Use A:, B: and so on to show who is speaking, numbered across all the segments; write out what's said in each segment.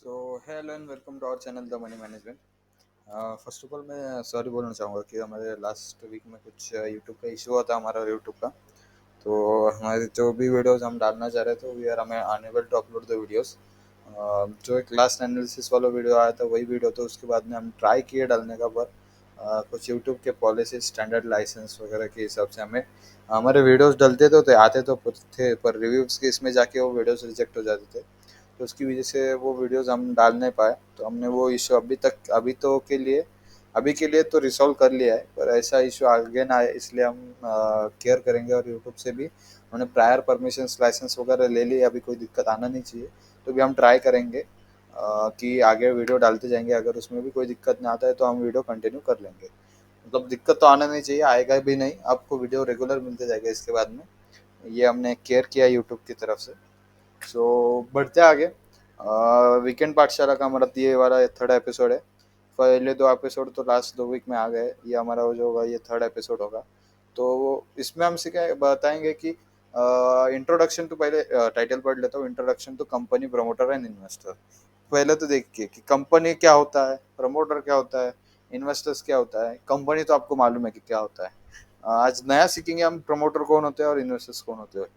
A: So hello and welcome to our channel the money management. First of all मैं sorry बोलना चाहूँगा कि हमारे लास्ट वीक में कुछ यूट्यूब का इशू हुआ था हमारा यूट्यूब का। तो हमारे जो भी वीडियोस हम डालना चाह रहे थे वी आर हमें unable to upload the videos. जो एक लास्ट एनालिसिस वाला वीडियो आया था वही वीडियो था, उसके बाद में हम ट्राई किए डालने का, पर कुछ यूट्यूब के पॉलिसी स्टैंडर्ड लाइसेंस वगैरह के हिसाब से हमें हमारे वीडियोस डलते तो आते तो थे, पर रिव्यूज़ के इसमें जाके वो वीडियोस रिजेक्ट हो जाते थे। तो उसकी वजह से वो वीडियोस हम डाल नहीं पाए। तो हमने वो इशू अभी के लिए तो रिसॉल्व कर लिया है, पर ऐसा इशू आगे ना आए इसलिए हम केयर करेंगे। और यूट्यूब से भी हमने प्रायर परमिशंस लाइसेंस वगैरह ले लिए, अभी कोई दिक्कत आना नहीं चाहिए। तो भी हम ट्राई करेंगे कि आगे वीडियो डालते जाएंगे। अगर उसमें भी कोई दिक्कत ना आता है तो हम वीडियो कंटिन्यू कर लेंगे। मतलब दिक्कत तो आना नहीं चाहिए, आएगा भी नहीं, आपको वीडियो रेगुलर मिलते जाएगा इसके बाद में। ये हमने केयर किया यूट्यूब की तरफ से। सो बढ़ते आगे। वीकेंड पाठशाला का हमारा ये वाला थर्ड एपिसोड है। पहले दो एपिसोड तो लास्ट 2 वीक में आ गए, ये हमारा वो जो होगा ये थर्ड एपिसोड होगा। तो इसमें हम सीखे बताएंगे कि इंट्रोडक्शन टू, पहले टाइटल पढ़ लेता हूँ, introduction to company promoter and investor. पहले तो देखिए कि कंपनी क्या होता है, प्रमोटर क्या होता है, इन्वेस्टर्स क्या होता है। कंपनी तो आपको मालूम है कि क्या होता है। आज नया सीखेंगे हम प्रमोटर कौन होते हैं और इन्वेस्टर्स कौन होते हैं।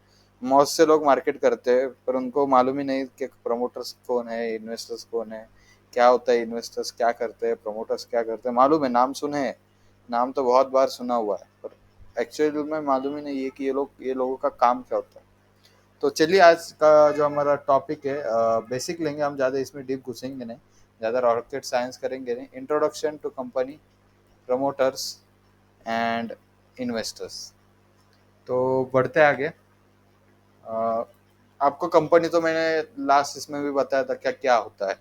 A: बहुत से लोग मार्केट करते हैं पर उनको मालूम ही नहीं कि प्रमोटर्स कौन है, इन्वेस्टर्स कौन है, क्या होता है, इन्वेस्टर्स क्या करते हैं, प्रमोटर्स क्या करते हैं। मालूम है, नाम सुने हैं, नाम तो बहुत बार सुना हुआ है, पर एक्चुअली में मालूम ही नहीं है कि ये लोगों का काम क्या होता है। तो चलिए आज का जो हमारा टॉपिक है, बेसिक लेंगे हम, ज़्यादा इसमें डीप घुसेंगे नहीं, ज़्यादा रॉकेट साइंस करेंगे नहीं। Introduction to company, promoters and investors. तो बढ़ते आगे। अ, आपको कंपनी तो मैंने लास्ट इसमें भी बताया था क्या क्या होता है।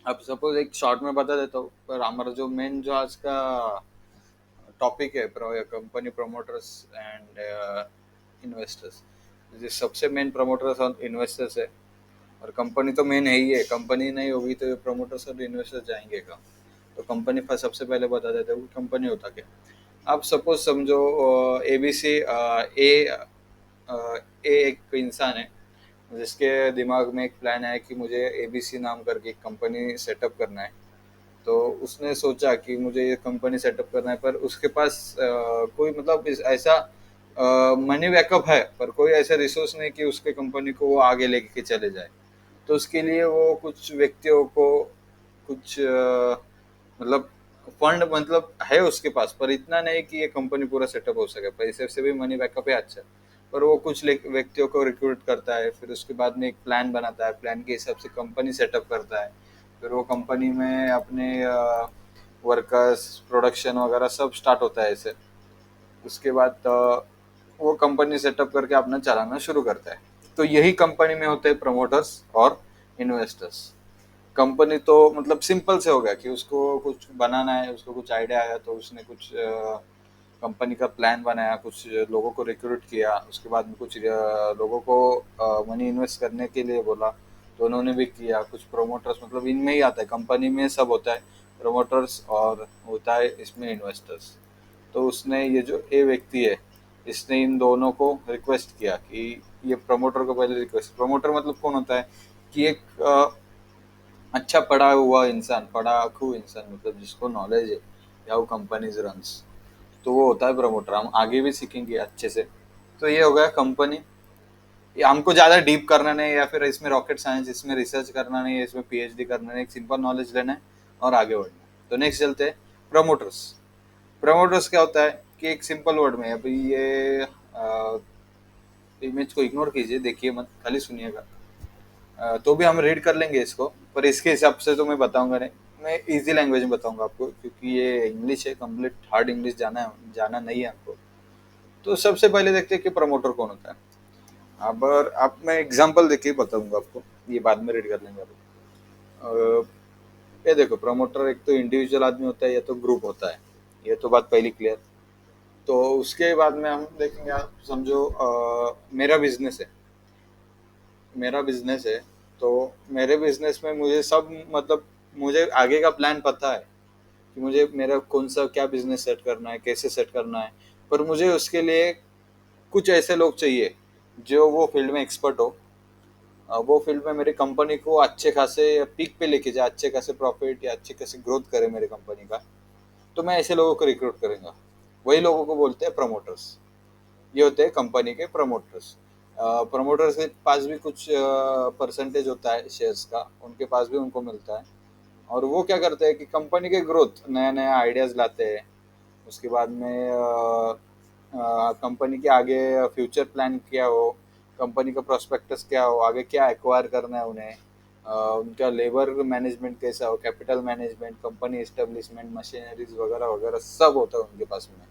A: अब सपोज एक शॉर्ट में बता देता हूँ, पर हमारा जो मेन जो आज का टॉपिक है कंपनी प्रमोटर्स एंड इन्वेस्टर्स, सबसे मेन प्रमोटर्स और इन्वेस्टर्स है। और कंपनी तो मेन है ही है, कंपनी नहीं होगी तो प्रमोटर्स और इन्वेस्टर्स जाएंगे कहाँ। तो कंपनी का सबसे पहले बता देते हैं कंपनी होता क्या। आप सपोज समझो ABC ए एक इंसान है जिसके दिमाग में एक प्लान है कि मुझे ABC नाम करके एक कंपनी सेटअप करना है। तो उसने सोचा कि मुझे ये कंपनी सेटअप करना है, पर उसके पास कोई मतलब ऐसा मनी बैकअप है, पर कोई ऐसा रिसोर्स नहीं कि उसके कंपनी को वो आगे लेके चले जाए। तो उसके लिए वो कुछ व्यक्तियों को कुछ मतलब फंड मतलब है उसके पास, पर इतना नहीं कि ये कंपनी पूरा सेटअप हो सके। पैसे से भी मनी बैकअप है अच्छा, पर वो कुछ व्यक्तियों को रिक्रूट करता है, फिर उसके बाद में एक प्लान बनाता है, प्लान के हिसाब से कंपनी सेटअप करता है। फिर वो कंपनी में अपने वर्कर्स, प्रोडक्शन वगैरह सब स्टार्ट होता है ऐसे। उसके बाद वो कंपनी सेटअप करके अपना चलाना शुरू करता है। तो यही कंपनी में होते हैं प्रमोटर्स और इन्वेस्टर्स। कंपनी तो मतलब सिंपल से हो गया कि उसको कुछ बनाना है, उसको कुछ आइडिया आया तो उसने कुछ कंपनी का प्लान बनाया, कुछ लोगों को रिक्रूट किया, उसके बाद में कुछ लोगों को मनी इन्वेस्ट करने के लिए बोला, तो उन्होंने भी किया। कुछ प्रोमोटर्स मतलब इनमें ही आता है, कंपनी में सब होता है, प्रोमोटर्स और होता है इसमें इन्वेस्टर्स। तो उसने ये जो ए व्यक्ति है, इसने इन दोनों को रिक्वेस्ट किया कि ये प्रमोटर को पहले रिक्वेस्ट, प्रमोटर मतलब कौन होता है कि एक अच्छा पढ़ा हुआ इंसान, पढ़ाकू इंसान, मतलब जिसको नॉलेज है या वो कंपनीज रन्स, तो वो होता है प्रमोटर। हम आगे भी सीखेंगे अच्छे से। तो ये हो गया कंपनी। ये हमको ज़्यादा डीप करना नहीं, या फिर इसमें रॉकेट साइंस, इसमें रिसर्च करना नहीं है, इसमें PhD करना नहीं, एक सिंपल नॉलेज लेना है और आगे बढ़ना है। तो नेक्स्ट चलते हैं प्रमोटर्स। प्रमोटर्स क्या होता है कि एक सिंपल वर्ड में, अभी ये इमेज को इग्नोर कीजिए, देखिए मत, खाली सुनिएगा। तो भी हम रीड कर लेंगे इसको, पर इसके हिसाब से तो मैं बताऊंगा नहीं, मैं इजी लैंग्वेज में बताऊंगा आपको, क्योंकि ये इंग्लिश है, कंप्लीट हार्ड इंग्लिश जाना नहीं है हमको। तो सबसे पहले देखते हैं कि प्रमोटर कौन होता है। अब आप मैं एग्जांपल देके बताऊंगा आपको, ये बाद में रीड कर लेंगे आप। ये देखो, प्रमोटर एक तो इंडिविजुअल आदमी होता है या तो ग्रुप होता है, ये तो बात पहली क्लियर। तो उसके बाद में हम देखेंगे, आप समझो मेरा बिजनेस है, मेरा बिजनेस है। तो मेरे बिजनेस में मुझे सब मतलब मुझे आगे का प्लान पता है कि मुझे मेरा कौन सा क्या बिजनेस सेट करना है, कैसे सेट करना है। पर मुझे उसके लिए कुछ ऐसे लोग चाहिए जो वो फील्ड में एक्सपर्ट हो, वो फील्ड में मेरी कंपनी को अच्छे खासे पीक पे लेके जाए, अच्छे खासे प्रॉफिट या अच्छी खासी ग्रोथ करे मेरी कंपनी का, तो मैं ऐसे लोगों को रिक्रूट करूंगा। वही लोगों को बोलते हैं प्रमोटर्स। ये होते हैं कंपनी के प्रमोटर्स। प्रमोटर्स के पास भी कुछ परसेंटेज होता है शेयर्स का, उनके पास भी उनको मिलता है। और वो क्या करते हैं कि कंपनी के ग्रोथ, नया नया आइडियाज लाते हैं। उसके बाद में कंपनी के आगे फ्यूचर प्लान क्या हो, कंपनी का प्रोस्पेक्टस क्या हो, आगे क्या एक्वायर करना है उन्हें, उनका लेबर मैनेजमेंट कैसा हो, capital management, company establishment, machineries वगैरह वगैरह सब होता है उनके पास में।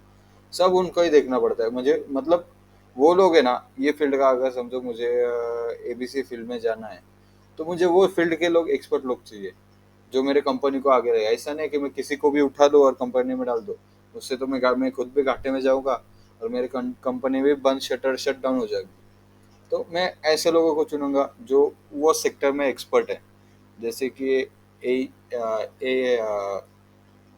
A: सब उनको ही देखना पड़ता है मुझे, मतलब वो लोग है ना, ये फील्ड का अगर समझो मुझे एबीसी फील्ड में जाना है, तो मुझे वो फील्ड के लोग, एक्सपर्ट लोग चाहिए जो मेरे कंपनी को आगे रहे। ऐसा नहीं कि मैं किसी को भी उठा दूँ और कंपनी में डाल दूँ, उससे तो मैं खुद भी घाटे में जाऊंगा और मेरी कंपनी भी बंद, शट डाउन हो जाएगी। तो मैं ऐसे लोगों को चुनूंगा जो वो सेक्टर में एक्सपर्ट है। जैसे कि ए, ए,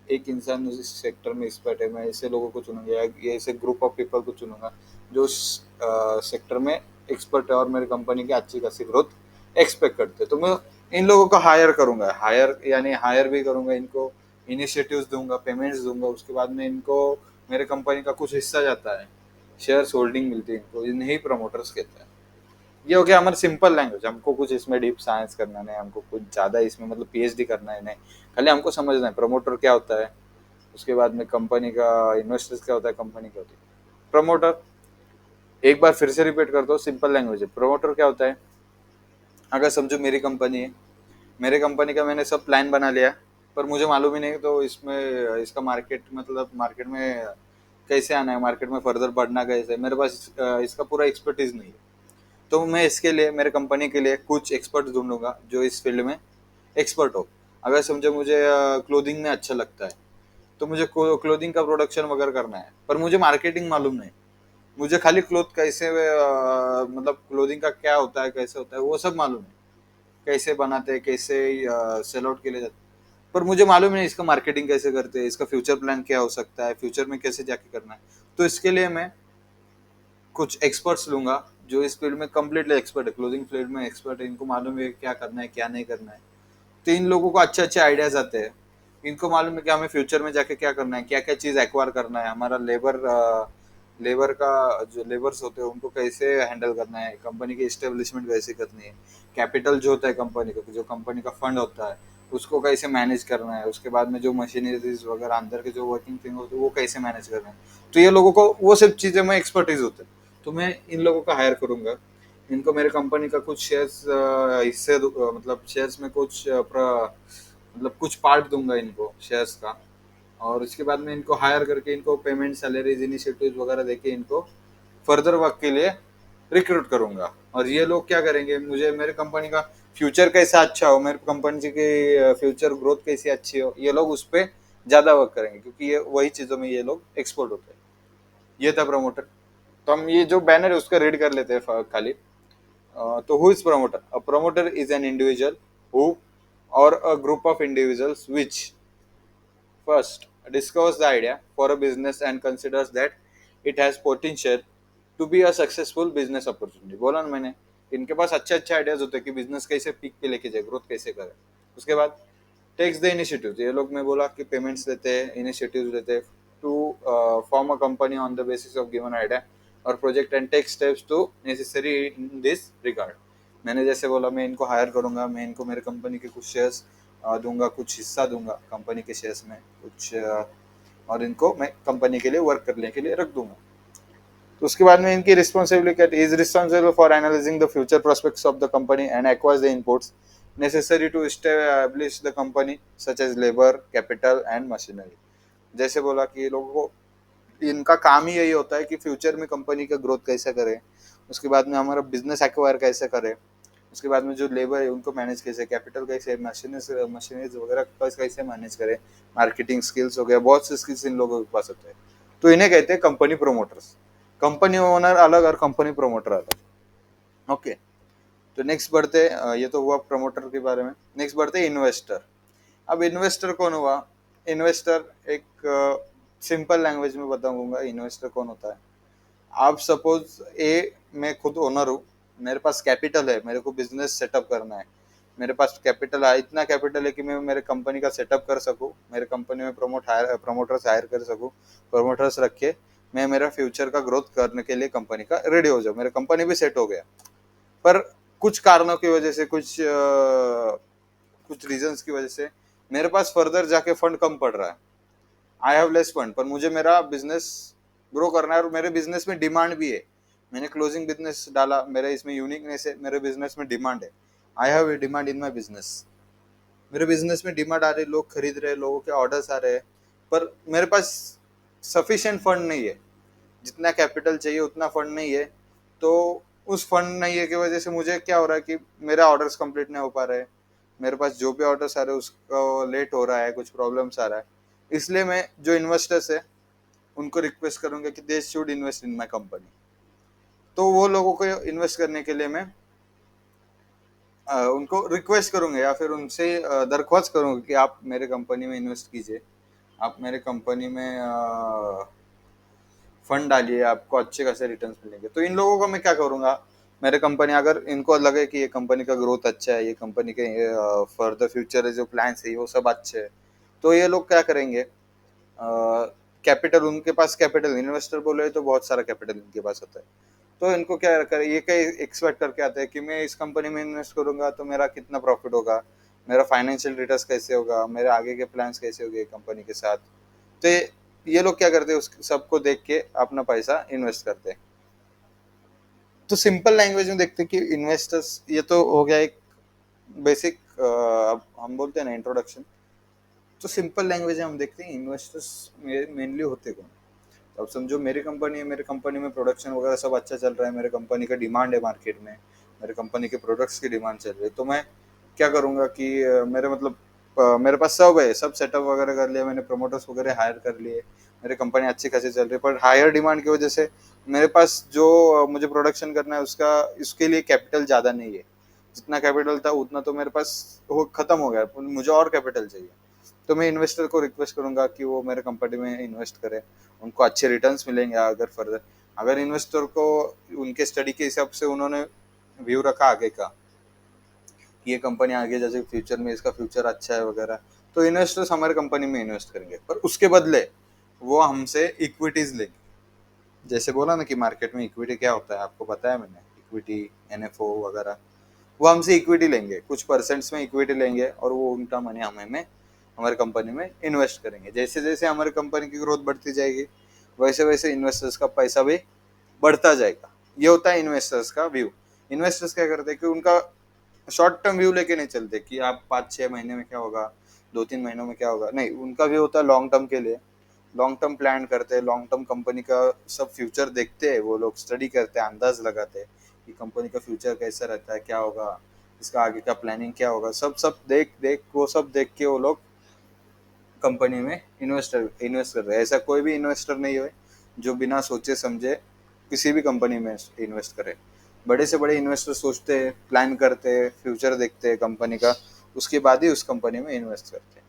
A: एक इंसान उस सेक्टर में एक्सपर्ट है, मैं ऐसे लोगों को चुनूंगा या ये ऐसे ग्रुप ऑफ पीपल को चुनूंगा जो सेक्टर में एक्सपर्ट है और मेरी कंपनी की अच्छी खासी ग्रोथ एक्सपेक्ट करते हैं। तो मैं इन लोगों को हायर करूंगा, हायर यानी हायर भी करूंगा, इनको इनिशिएटिव्स दूंगा, पेमेंट्स दूंगा। उसके बाद में इनको मेरे कंपनी का कुछ हिस्सा जाता है, शेयर्स होल्डिंग मिलती है इनको, इन्हें प्रमोटर्स कहते हैं। ये हो गया हमारा सिंपल लैंग्वेज। हमको कुछ इसमें डीप साइंस करना नहीं, हमको कुछ ज़्यादा इसमें मतलब पीएचडी करना है नहीं, खाली हमको समझना है प्रमोटर क्या होता है, उसके बाद में कंपनी का इन्वेस्टर्स क्या होता है, कंपनी क्या होती है प्रमोटर। एक बार फिर से रिपीट कर दो, सिंपल लैंग्वेज है। प्रमोटर क्या होता है, अगर समझो मेरी कंपनी है, मेरे कंपनी का मैंने सब प्लान बना लिया, पर मुझे मालूम ही नहीं तो इसमें इसका मार्केट, मतलब मार्केट में कैसे आना है, मार्केट में फर्दर बढ़ना कैसे है, मेरे पास इसका पूरा एक्सपर्टीज नहीं है। तो मैं इसके लिए, मेरे कंपनी के लिए कुछ एक्सपर्ट ढूंढूंगा जो इस फील्ड में एक्सपर्ट हो। अगर समझो मुझे क्लोथिंग में अच्छा लगता है, तो मुझे क्लोथिंग का प्रोडक्शन वगैरह करना है, पर मुझे मार्केटिंग मालूम नहीं। मुझे खाली क्लोथ कैसे मतलब क्लोथिंग का क्या होता है, कैसे होता है, वो सब मालूम है, कैसे बनाते हैं, कैसे सेल आउट के लिए जाते हैं। पर मुझे मालूम नहीं इसका मार्केटिंग कैसे करते हैं, इसका फ्यूचर प्लान क्या हो सकता है, फ्यूचर में कैसे जाके करना है। तो इसके लिए मैं कुछ एक्सपर्ट्स लूंगा जो इस फील्ड में कम्प्लीटली एक्सपर्ट है, क्लोथिंग फील्ड में एक्सपर्ट है, इनको मालूम है क्या करना है क्या नहीं करना है। तो इन लोगों को अच्छे अच्छे आइडियाज आते हैं, इनको मालूम है कि हमें फ्यूचर में जाके क्या करना है, क्या क्या चीज़ एक्वायर करना है, हमारा लेबर का जो लेबर्स होते हैं उनको कैसे हैंडल करना है, कंपनी की इस्टेब्लिशमेंट कैसे करनी है, कैपिटल जो होता है कंपनी का, जो कंपनी का फंड होता है उसको कैसे मैनेज करना है, उसके बाद में जो मशीनरीज वगैरह अंदर के जो वर्किंग थिंग होती है वो कैसे मैनेज करना है। तो ये लोगों को वो सब चीज़ें में एक्सपर्टीज होते हैं। तो मैं इन लोगों का हायर करूंगा, इनको मेरे कंपनी का कुछ शेयर्स हिस्से मतलब शेयर्स में कुछ मतलब कुछ पार्ट दूंगा इनको शेयर्स का। और उसके बाद में इनको हायर करके इनको पेमेंट, सैलरीज, इनिशिएटिव वगैरह देके इनको फर्दर वर्क के लिए रिक्रूट करूंगा। और ये लोग क्या करेंगे, मुझे मेरे कंपनी का फ्यूचर कैसा अच्छा हो, मेरे कंपनी की फ्यूचर ग्रोथ कैसी अच्छी हो, ये लोग उस पर ज़्यादा वर्क करेंगे क्योंकि ये वही चीज़ों में ये लोग एक्सपर्ट होते हैं। ये था प्रमोटर। तो हम ये जो बैनर है उसका रीड कर लेते हैं खाली। तो who is promoter? A promoter is an individual who or a group of individuals which first discovers the idea for a business and considers that it has potential to be a successful business opportunity। बोला ना मैंने, इनके पास अच्छे अच्छे ideas होते हैं कि business कैसे पीक पे लेके जाए, ग्रोथ कैसे करे। उसके बाद टेक्स द इनिशिएटिव, ये लोग, मैं बोला कि पेमेंट्स लेते हैं, इनिशिएटिव लेते हैं to form a company on the basis of given idea और project and take steps to necessary in this regard. मैंने जैसे बोला मैं इनको हायर करूंगा, मैं इनको मेरे कंपनी के कुछ शेयर्स दूंगा, कुछ हिस्सा दूंगा कंपनी के शेयर्स में कुछ और इनको मैं कंपनी के लिए वर्क करने के लिए रख दूंगा। तो उसके बाद में इनकी responsibility is responsible for analysing the future prospects of the company and acquires the inputs necessary to establish the company such as labour, capital and machinery. जैसे बोला कि ये लोगों को, इनका काम ही यही होता है कि फ्यूचर में कंपनी का ग्रोथ कैसे करें, उसके बाद में हमारा बिजनेस एक्वायर कैसे करें, उसके बाद में जो लेबर है उनको मैनेज कैसे, कैपिटल कैसे, मशीनरीज वगैरह कैसे मैनेज करें, मार्केटिंग स्किल्स हो गया, बहुत से स्किल्स इन लोगों के पास होते हैं। तो इन्हें कहते हैं कंपनी प्रोमोटर्स। कंपनी ओनर अलग और कंपनी प्रोमोटर अलग। ओके। तो नेक्स्ट बढ़ते, ये तो हुआ प्रमोटर के बारे में। नेक्स्ट बढ़ते इन्वेस्टर। अब इन्वेस्टर कौन हुआ, इन्वेस्टर एक सिंपल लैंग्वेज में बताऊंगा इन्वेस्टर कौन होता है। आप सपोज ए, मैं खुद ओनर हूँ, मेरे पास कैपिटल है, मेरे को बिजनेस सेटअप करना है, मेरे पास कैपिटल है, इतना कैपिटल है कि मैं मेरे कंपनी का सेटअप कर सकूँ, मेरे कंपनी में प्रमोटर्स हायर कर सकूँ, प्रमोटर्स रख के मैं मेरा फ्यूचर का ग्रोथ करने के लिए कंपनी का रेडी हो जाऊँ, मेरा कंपनी भी सेट हो गया। पर कुछ कारणों की वजह से, कुछ रीजंस की वजह से मेरे पास फर्दर जाके फंड कम पड़ रहा है। आई हैव लेस फंड, पर मुझे मेरा बिजनेस ग्रो करना है और मेरे बिजनेस में डिमांड भी है। मैंने क्लोजिंग बिजनेस डाला, मेरे इसमें यूनिकनेस है, मेरे बिजनेस में डिमांड है। I have a demand in my business, मेरे बिजनेस में डिमांड आ रही है, लोग खरीद रहे हैं, लोगों के ऑर्डर्स आ रहे हैं, पर मेरे पास सफिशिएंट फंड नहीं है, जितना कैपिटल चाहिए उतना फंड नहीं है। तो उस फंड नहीं है की वजह से मुझे क्या हो रहा है कि मेरा ऑर्डर्स कंप्लीट नहीं हो पा रहे हैं, मेरे पास जो भी ऑर्डर्स आ रहे हैं उसको लेट हो रहा है, कुछ प्रॉब्लम्स आ रहा है। इसलिए मैं जो इन्वेस्टर्स है उनको रिक्वेस्ट करूंगा कि they should invest in my company. तो वो लोगों को इन्वेस्ट करने के लिए मैं उनको रिक्वेस्ट करूंगा या फिर उनसे दरख्वास्त करूंगा कि आप मेरे कंपनी में इन्वेस्ट कीजिए, आप मेरे कंपनी में फंड डालिए, आपको अच्छे खासे रिटर्न्स मिलेंगे। तो इन लोगों का मैं क्या करूंगा, मेरे कंपनी अगर इनको लगे कि ये कंपनी का ग्रोथ अच्छा है, ये कंपनी के फर्दर फ्यूचर जो प्लान्स है वो सब अच्छे है, तो ये लोग क्या करेंगे, कैपिटल उनके पास, कैपिटल इन्वेस्टर बोले तो बहुत सारा कैपिटल इनके पास होता है। तो इनको क्या कर, ये क्या एक्सपेक्ट करके आते हैं कि मैं इस कंपनी में इन्वेस्ट करूंगा तो मेरा कितना प्रॉफिट होगा, मेरा फाइनेंशियल रिटर्न्स कैसे होगा, मेरे आगे के प्लान्स कैसे होंगे कंपनी के साथ। तो ये लोग क्या करते हैं, उस सबको देख के अपना पैसा इन्वेस्ट करते हैं। तो सिंपल लैंग्वेज में देखते हैं कि इन्वेस्टर्स, ये तो हो गया एक बेसिक, अब हम बोलते हैं ना इंट्रोडक्शन। तो सिंपल लैंग्वेज में हम देखते हैं इन्वेस्टर्स मेनली होते कौन। तो अब समझो मेरी कंपनी है, मेरे कंपनी में प्रोडक्शन वगैरह सब अच्छा चल रहा है, मेरे कंपनी का डिमांड है मार्केट में, मेरे कंपनी के प्रोडक्ट्स की डिमांड चल रही है। तो मैं क्या करूँगा कि मेरे मतलब मेरे पास सब है, सब सेटअप वगैरह कर लिया मैंने, प्रमोटर्स वगैरह हायर कर लिए, मेरी कंपनी अच्छी खासी चल रही है, पर हायर डिमांड की वजह से मेरे पास जो मुझे प्रोडक्शन करना है उसका, इसके लिए कैपिटल ज़्यादा नहीं है। जितना कैपिटल था उतना तो मेरे पास वो खत्म हो गया, मुझे और कैपिटल चाहिए। तो मैं इन्वेस्टर को रिक्वेस्ट करूंगा कि वो मेरे कंपनी में इन्वेस्ट करे, उनको अच्छे रिटर्न्स मिलेंगे। अगर फर्दर, अगर इन्वेस्टर को उनके स्टडी के हिसाब से उन्होंने व्यू रखा आगे का कि ये कंपनी आगे जैसे फ्यूचर में इसका फ्यूचर अच्छा है वगैरह, तो इन्वेस्टर्स हमारे कंपनी में इन्वेस्ट करेंगे, पर उसके बदले वो हमसे इक्विटीज लेंगे। जैसे बोला ना कि मार्केट में इक्विटी क्या होता है, आपको पता है, मैंने इक्विटी, एनएफओ वगैरह, वो हमसे इक्विटी लेंगे, कुछ परसेंट्स में इक्विटी लेंगे और वो उनका मनी हमें हमारे कंपनी में इन्वेस्ट करेंगे। जैसे जैसे हमारी कंपनी की ग्रोथ बढ़ती जाएगी वैसे वैसे इन्वेस्टर्स का पैसा भी बढ़ता जाएगा। ये होता है इन्वेस्टर्स का व्यू। इन्वेस्टर्स क्या करते हैं कि उनका शॉर्ट टर्म व्यू लेके नहीं चलते कि आप 5-6 महीने में क्या होगा, 2-3 महीनों में क्या होगा, नहीं, उनका व्यू होता है लॉन्ग टर्म के लिए। लॉन्ग टर्म प्लान करते हैं, लॉन्ग टर्म कंपनी का सब फ्यूचर देखते हैं, वो लोग स्टडी करते हैं, अंदाज लगाते हैं कि कंपनी का फ्यूचर कैसा रहता है, क्या होगा, इसका आगे का प्लानिंग क्या होगा, सब सब देख देख वो सब देख के वो लोग कंपनी में इन्वेस्ट कर रहे हैं। ऐसा कोई भी इन्वेस्टर नहीं है जो बिना सोचे समझे किसी भी कंपनी में इन्वेस्ट करे। बड़े से बड़े इन्वेस्टर सोचते हैं, प्लान करते हैं, फ्यूचर देखते हैं कंपनी का, उसके बाद ही उस कंपनी में इन्वेस्ट करते हैं।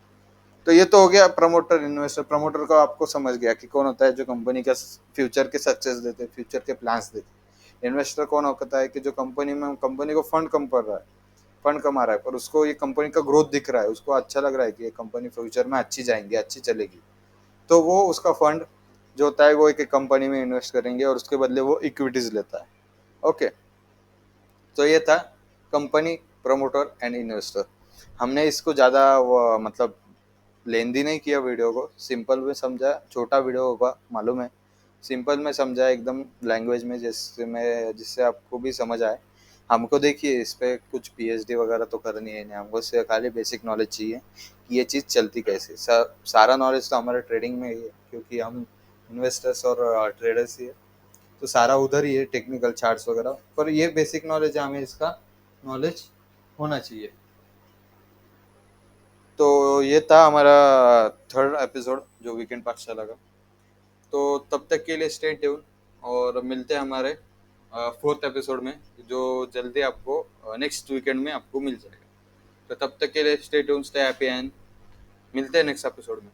A: तो ये तो हो गया प्रमोटर इन्वेस्टर। प्रमोटर को आपको समझ गया कि कौन होता है, जो कंपनी का फ्यूचर के सक्सेस देते हैं, फ्यूचर के प्लान्स देते हैं। इन्वेस्टर कौन होता है कि जो कंपनी को फंड कम पड़ रहा है, फंड कमा रहा है, पर उसको ये कंपनी का ग्रोथ दिख रहा है, उसको अच्छा लग रहा है कि ये कंपनी फ्यूचर में अच्छी जाएंगी, अच्छी चलेगी, तो वो उसका फंड जो होता है वो एक कंपनी में इन्वेस्ट करेंगे और उसके बदले वो इक्विटीज लेता है। ओके, तो ये था कंपनी, प्रमोटर एंड इन्वेस्टर। हमने इसको ज़्यादा मतलब लेंदी नहीं किया, वीडियो को सिंपल में समझा, छोटा वीडियो होगा मालूम है, सिंपल में समझा एकदम लैंग्वेज में, जिससे आपको भी समझ आए। हमको देखिए इस पे कुछ पीएचडी वगैरह तो करनी है नहीं, हमको सिर्फ खाली बेसिक नॉलेज चाहिए कि ये चीज़ चलती कैसे। सारा नॉलेज तो हमारे ट्रेडिंग में ही है, क्योंकि हम इन्वेस्टर्स और ट्रेडर्स ही है, तो सारा उधर ही है, टेक्निकल चार्ट्स वगैरह, पर ये बेसिक नॉलेज है, हमें इसका नॉलेज होना चाहिए। तो ये था हमारा थर्ड एपिसोड जो वीकेंड पाठशाला का। तो तब तक के लिए स्टे ट्यून, और मिलते हैं हमारे फोर्थ एपिसोड में, जो जल्दी आपको नेक्स्ट वीकेंड में आपको मिल जाएगा। तो तब तक के लिए stay tune, stay happy, and मिलते हैं नेक्स्ट एपिसोड में।